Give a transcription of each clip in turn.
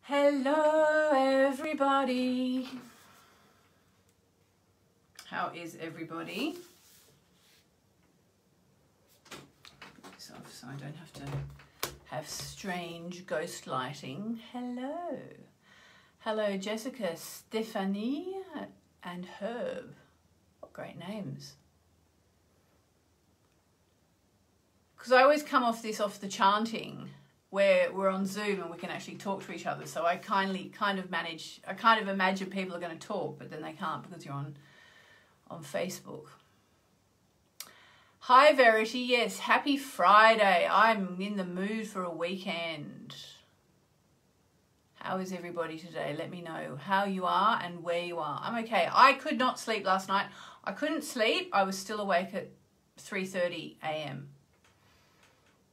Hello everybody. How is everybody? Put this off so I don't have to have strange ghost lighting. Hello. Hello Jessica, Stephanie and Herb. What great names. Because I always come off the chanting where we're on Zoom and we can actually talk to each other. So I kind of imagine people are going to talk, but then they can't because you're on Facebook. Hi Verity, yes, happy Friday. I'm in the mood for a weekend. How is everybody today? Let me know how you are and where you are. I'm okay. I could not sleep last night. I couldn't sleep. I was still awake at 3:30 a.m.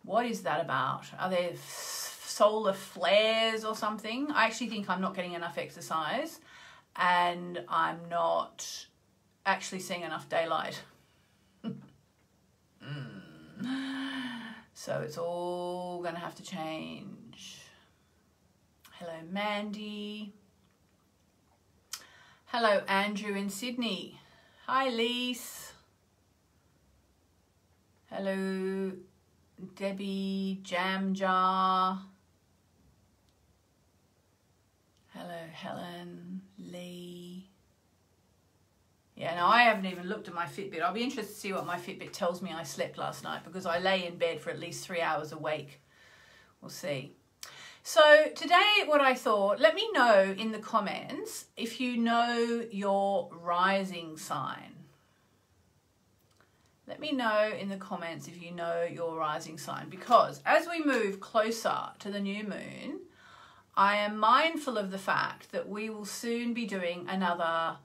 What is that about? Are there solar flares or something? I actually think I'm not getting enough exercise and I'm not actually seeing enough daylight. So it's all going to have to change. Hello, Mandy. Hello, Andrew in Sydney. Hi, Lise. Hello, Debbie, Jam Jar. Hello, Helen, Lee. Yeah, no, I haven't even looked at my Fitbit. I'll be interested to see what my Fitbit tells me I slept last night because I lay in bed for at least 3 hours awake. We'll see. So today what I thought, let me know in the comments if you know your rising sign. Let me know in the comments if you know your rising sign, because as we move closer to the new moon, I am mindful of the fact that we will soon be doing another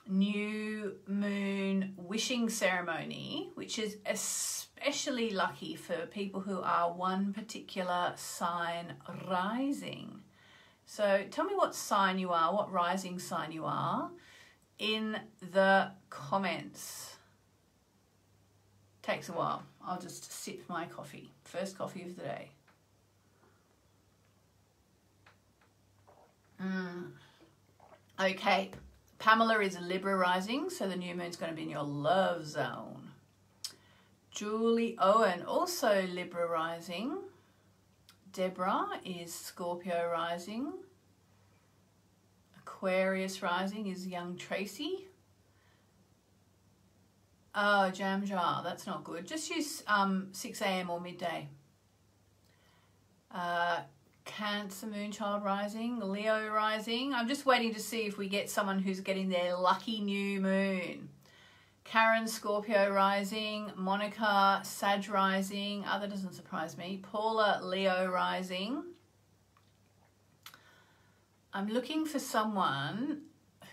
new moon wishing ceremony, which is especially lucky for people who are one particular sign rising. So tell me what sign you are, what rising sign you are in the comments. Takes a while. I'll just sip my coffee. First coffee of the day. Okay. Pamela is a Libra rising, so the new moon's going to be in your love zone. Julie Owen, also Libra rising. Deborah is Scorpio rising. Aquarius rising is young Tracy. Oh, Jam Jar, that's not good. Just use 6 a.m. or midday. Cancer Moonchild rising, Leo rising. I'm just waiting to see if we get someone who's getting their lucky new moon. Karen, Scorpio rising. Monica, Sag rising. Oh, that doesn't surprise me. Paula, Leo rising. I'm looking for someone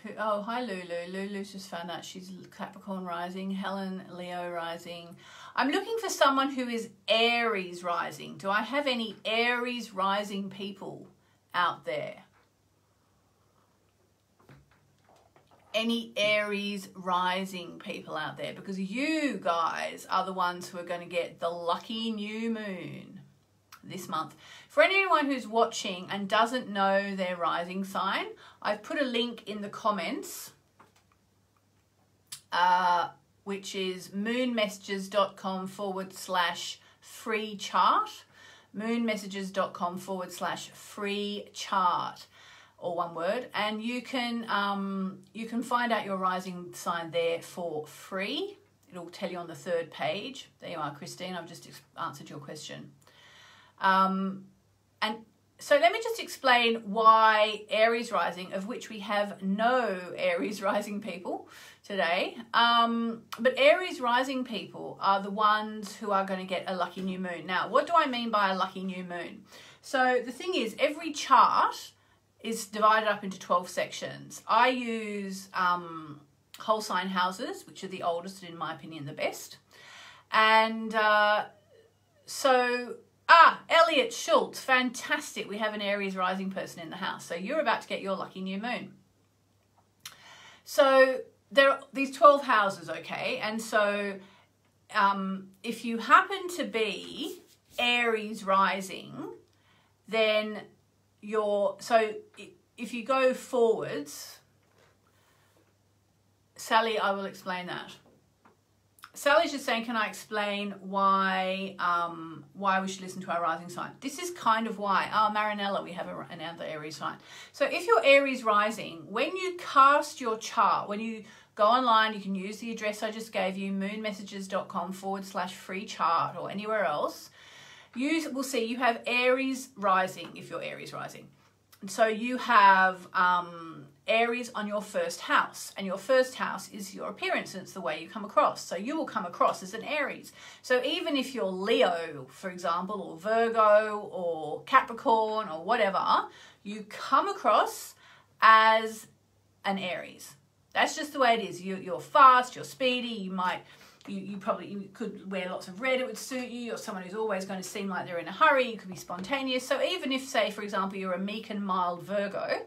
who, oh, hi Lulu. Lulu's just found out she's Capricorn rising. Helen, Leo rising. I'm looking for someone who is Aries rising. Do I have any Aries rising people out there? Any Aries rising people out there? Because you guys are the ones who are going to get the lucky new moon this month. For anyone who's watching and doesn't know their rising sign, I've put a link in the comments, which is moonmessages.com/free chart. moonmessages.com/free chart, or one word, and you can find out your rising sign there for free. It'll tell you on the 3rd page. There you are, Christine. I've just answered your question. And so let me just explain why Aries rising, of which we have no Aries rising people today, but Aries rising people are the ones who are going to get a lucky new moon. Now, what do I mean by a lucky new moon? So the thing is, every chart is divided up into 12 sections. I use whole sign houses, which are the oldest and in my opinion the best. And Elliot Schultz, fantastic. We have an Aries rising person in the house. So you're about to get your lucky new moon. So there are these 12 houses, okay? And so if you happen to be Aries rising, then if you go forwards, Sally, I will explain that. Sally's just saying, can I explain why we should listen to our rising sign? This is kind of why. Marinella, we have another Aries sign. So if you're Aries rising, when you cast your chart, when you go online, you can use the address I just gave you, moonmessages.com/free chart, or anywhere else. You will see you have Aries rising if you're Aries rising. And so you have Aries on your first house, and your first house is your appearance, and it's the way you come across. So you will come across as an Aries. So even if you're Leo, for example, or Virgo or Capricorn or whatever, you come across as an Aries. That's just the way it is. You're fast, you're speedy, you probably could wear lots of red, it would suit you. You're someone who's always going to seem like they're in a hurry. You could be spontaneous. So even if, say, for example, you're a meek and mild Virgo,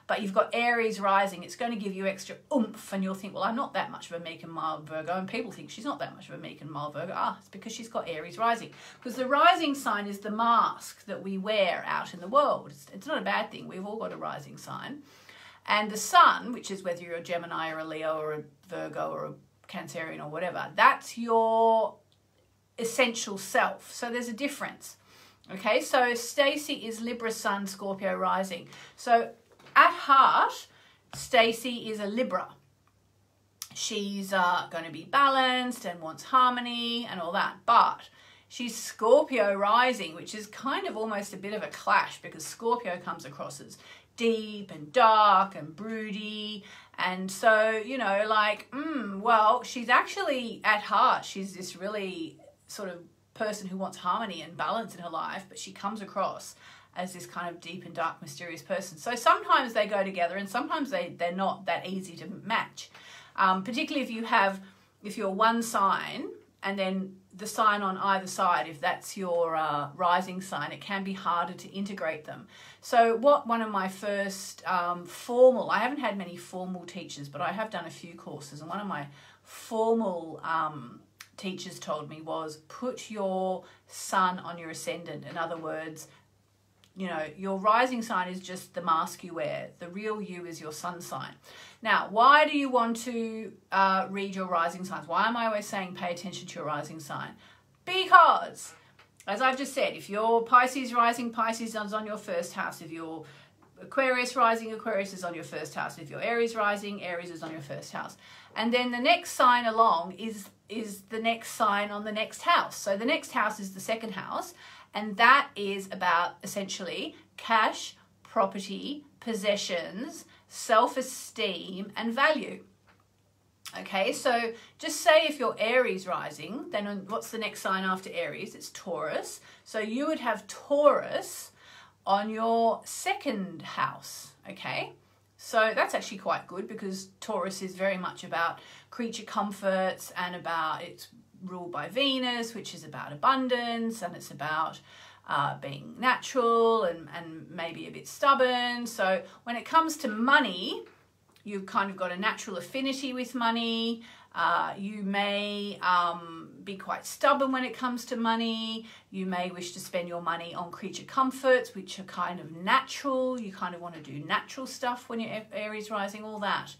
but you've got Aries rising, it's going to give you extra oomph, and you'll think, well, I'm not that much of a meek and mild Virgo, and people think she's not that much of a meek and mild Virgo. It's because she's got Aries rising. Because the rising sign is the mask that we wear out in the world. It's not a bad thing. We've all got a rising sign. And the sun, which is whether you're a Gemini or a Leo or a Virgo or a Cancerian or whatever, that's your essential self. So there's a difference. Okay, so Stacey is Libra sun, Scorpio rising. So at heart, Stacey is a Libra. She's going to be balanced and wants harmony and all that. But she's Scorpio rising, which is kind of almost a bit of a clash, because Scorpio comes across as deep and dark and broody. And so, you know, like, well, she's actually at heart, she's this really sort of person who wants harmony and balance in her life, but she comes across as this kind of deep and dark, mysterious person. So sometimes they go together, and sometimes they're not that easy to match. Particularly if you're one sign and then the sign on either side, if that's your rising sign, it can be harder to integrate them. So one of my first formal, I haven't had many formal teachers, but I have done a few courses, and one of my formal teachers told me was, put your sun on your ascendant. In other words, you know, your rising sign is just the mask you wear. The real you is your sun sign. Now, why do you want to read your rising signs? Why am I always saying pay attention to your rising sign? Because, as I've just said, if you're Pisces rising, Pisces is on your first house. If you're Aquarius rising, Aquarius is on your first house. If you're Aries rising, Aries is on your first house. And then the next sign along is the next sign on the next house. So the next house is the second house, and that is about essentially cash, property, possessions, self-esteem, and value. Okay, so just say if you're Aries rising, then what's the next sign after Aries? It's Taurus. So you would have Taurus on your second house, okay? So that's actually quite good, because Taurus is very much about creature comforts, and it's ruled by Venus, which is about abundance, and it's about being natural and maybe a bit stubborn. So when it comes to money, you've kind of got a natural affinity with money. You may be quite stubborn when it comes to money. You may wish to spend your money on creature comforts, which are kind of natural. You kind of want to do natural stuff when you're Aries rising, all that.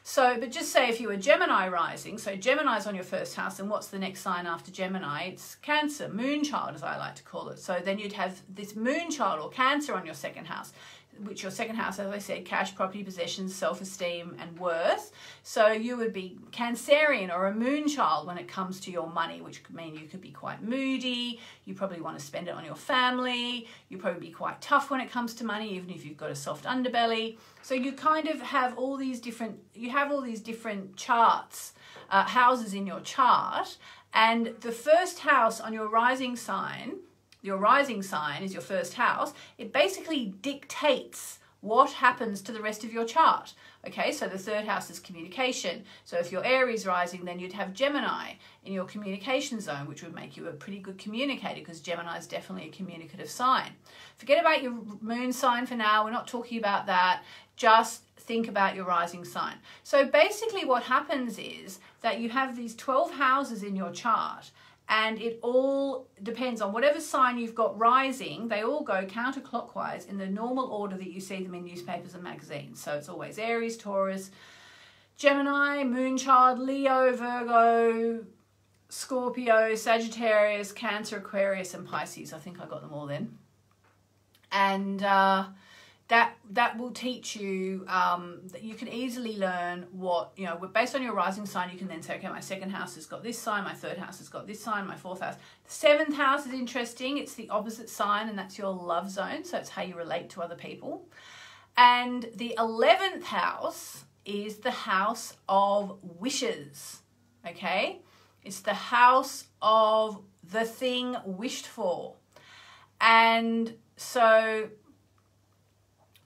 So, but just say if you were Gemini rising, so Gemini's on your first house, and what's the next sign after Gemini? It's Cancer, Moonchild, as I like to call it. So then you'd have this Moonchild or Cancer on your second house, which your second house, as I said, cash, property, possessions, self-esteem, and worth. So you would be Cancerian or a Moonchild when it comes to your money, which could mean you could be quite moody. You probably want to spend it on your family. You probably be quite tough when it comes to money, even if you've got a soft underbelly. So you kind of have all these different, charts, houses in your chart, and the first house on your rising sign is your first house. It basically dictates what happens to the rest of your chart. Okay, so the third house is communication. So if you're Aries rising, then you'd have Gemini in your communication zone, which would make you a pretty good communicator, because Gemini is definitely a communicative sign. Forget about your moon sign for now. We're not talking about that. Just think about your rising sign. So basically what happens is that you have these 12 houses in your chart, And it all depends on whatever sign you've got rising. They all go counterclockwise in the normal order that you see them in newspapers and magazines. So it's always Aries, Taurus, Gemini, Moonchild, Leo, Virgo, Scorpio, Sagittarius, Cancer, Aquarius, and Pisces. I think I got them all then. And that will teach you that you can easily learn what, you know, based on your rising sign. You can then say, okay, my second house has got this sign, my third house has got this sign, my fourth house. The seventh house is interesting. It's the opposite sign, and that's your love zone. So it's how you relate to other people. And the 11th house is the house of wishes, okay? It's the house of the thing wished for. And so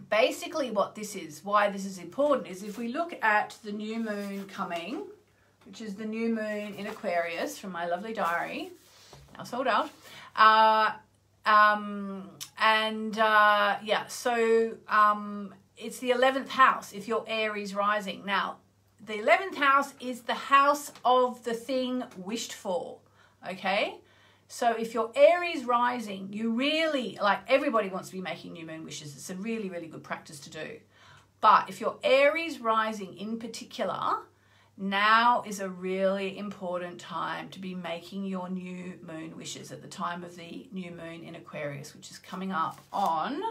basically what this is, why this is important, is if we look at the new moon coming, which is the new moon in Aquarius from my lovely diary, now sold out. It's the 11th house if you're Aries rising. Now, the 11th house is the house of the thing wished for, okay? So if you're Aries rising, you really, like, everybody wants to be making new moon wishes. It's a really, really good practice to do. But if you're Aries rising in particular, now is a really important time to be making your new moon wishes at the time of the new moon in Aquarius, which is coming up on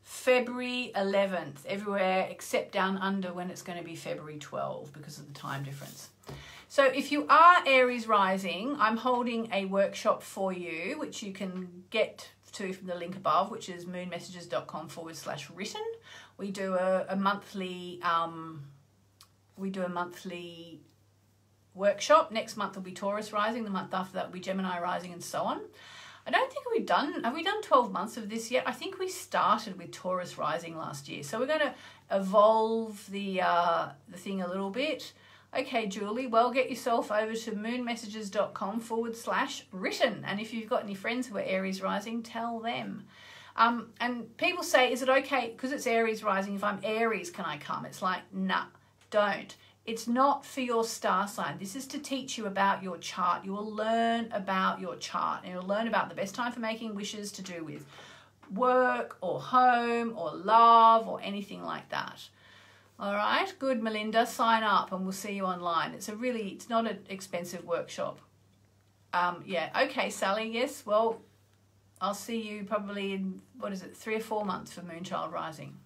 February 11th, everywhere except down under when it's going to be February 12 because of the time difference. So if you are Aries rising, I'm holding a workshop for you, which you can get to from the link above, which is moonmessages.com/written. We do a monthly workshop. Next month will be Taurus rising. The month after that will be Gemini rising, and so on. I don't think have we done 12 months of this yet? I think we started with Taurus rising last year. So we're going to evolve the thing a little bit. Okay, Julie, well, get yourself over to moonmessages.com/written. And if you've got any friends who are Aries rising, tell them. And people say, is it okay, because it's Aries rising, if I'm Aries, can I come? It's like, nah, don't. It's not for your star sign. This is to teach you about your chart. You will learn about your chart, and you'll learn about the best time for making wishes to do with work or home or love or anything like that. All right, good, Melinda. Sign up and we'll see you online. It's not an expensive workshop. Yeah, okay, Sally, yes. Well, I'll see you probably in, 3 or 4 months for Moonchild Rising.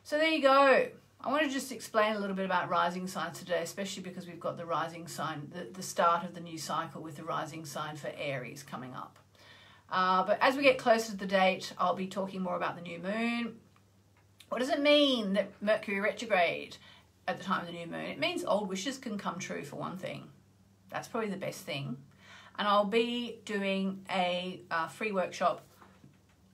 So there you go. I want to just explain a little bit about rising signs today, especially because we've got the rising sign, the start of the new cycle with the rising sign for Aries coming up. But as we get closer to the date, I'll be talking more about the new moon. What does it mean that Mercury retrograde at the time of the new moon? It means old wishes can come true, for one thing. That's probably the best thing. And I'll be doing a free workshop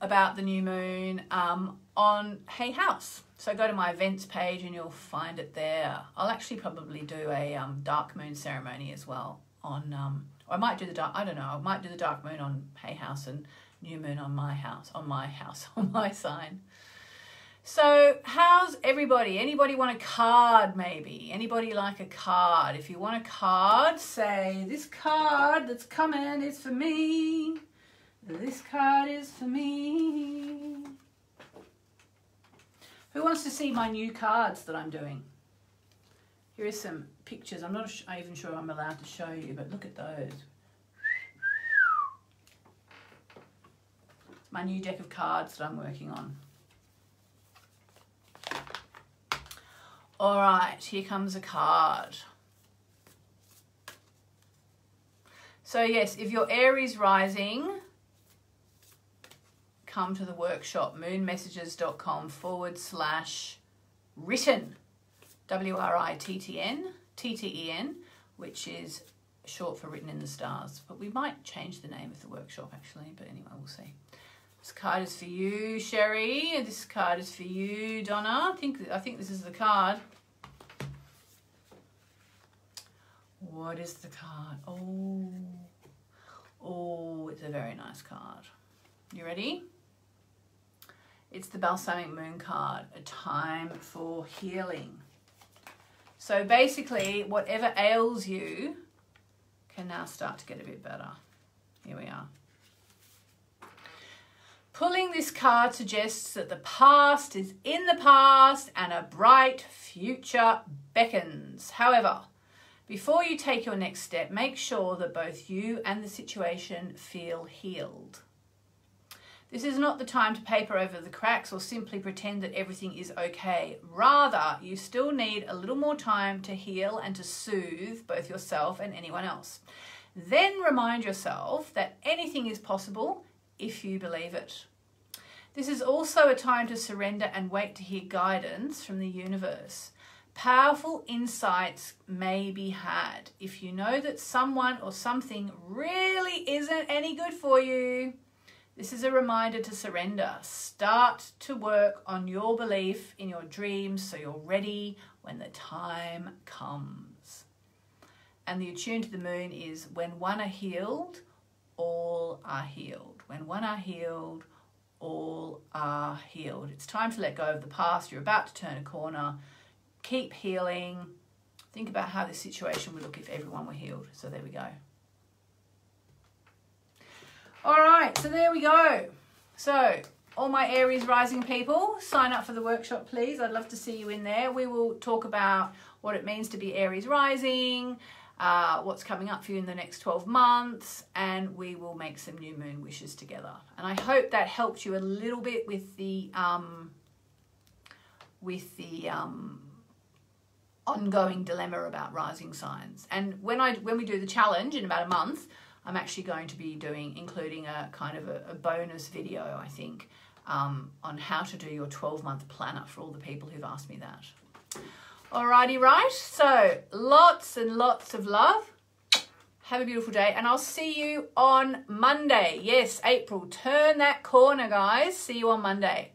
about the new moon on Hey House. So go to my events page and you'll find it there. I'll actually probably do a dark moon ceremony as well on, or I might do the dark, I don't know, I might do the dark moon on Hey House and new moon on my sign. So how's everybody? Anybody want a card maybe? Anybody like a card? If you want a card, say, this card that's coming is for me. This card is for me. Who wants to see my new cards that I'm doing? Here are some pictures. I'm not even sure I'm allowed to show you, but look at those. It's my new deck of cards that I'm working on. All right, here comes a card. So yes, if you're Aries rising, come to the workshop, moonmessages.com/written, WRITTEN, which is short for Written in the Stars. But we might change the name of the workshop actually, but anyway, we'll see. This card is for you, Sherry. This card is for you, Donna. I think this is the card. What is the card? Oh, it's a very nice card. You ready? It's the Balsamic Moon card, a time for healing. So basically, whatever ails you can now start to get a bit better. Here we are. Pulling this card suggests that the past is in the past and a bright future beckons. However, before you take your next step, make sure that both you and the situation feel healed. This is not the time to paper over the cracks or simply pretend that everything is okay. Rather, you still need a little more time to heal and to soothe both yourself and anyone else. Then remind yourself that anything is possible if you believe it. This is also a time to surrender and wait to hear guidance from the universe. Powerful insights may be had if you know that someone or something really isn't any good for you. This is a reminder to surrender. Start to work on your belief in your dreams so you're ready when the time comes. And the attune to the moon is when one are healed, all are healed. When one are healed, all are healed. It's time to let go of the past. You're about to turn a corner. Keep healing. Think about how this situation would look if everyone were healed. So there we go. All right, so there we go. So all my Aries rising people, sign up for the workshop, please. I'd love to see you in there. We will talk about what it means to be Aries rising, what's coming up for you in the next 12 months, and we will make some new moon wishes together. And I hope that helped you a little bit with the ongoing dilemma about rising signs. And when we do the challenge in about a month, I'm actually going to be including a kind of a bonus video, I think, on how to do your 12-month planner for all the people who've asked me that. Alrighty, right. So lots and lots of love. Have a beautiful day, and I'll see you on Monday. Yes, April, turn that corner, guys. See you on Monday.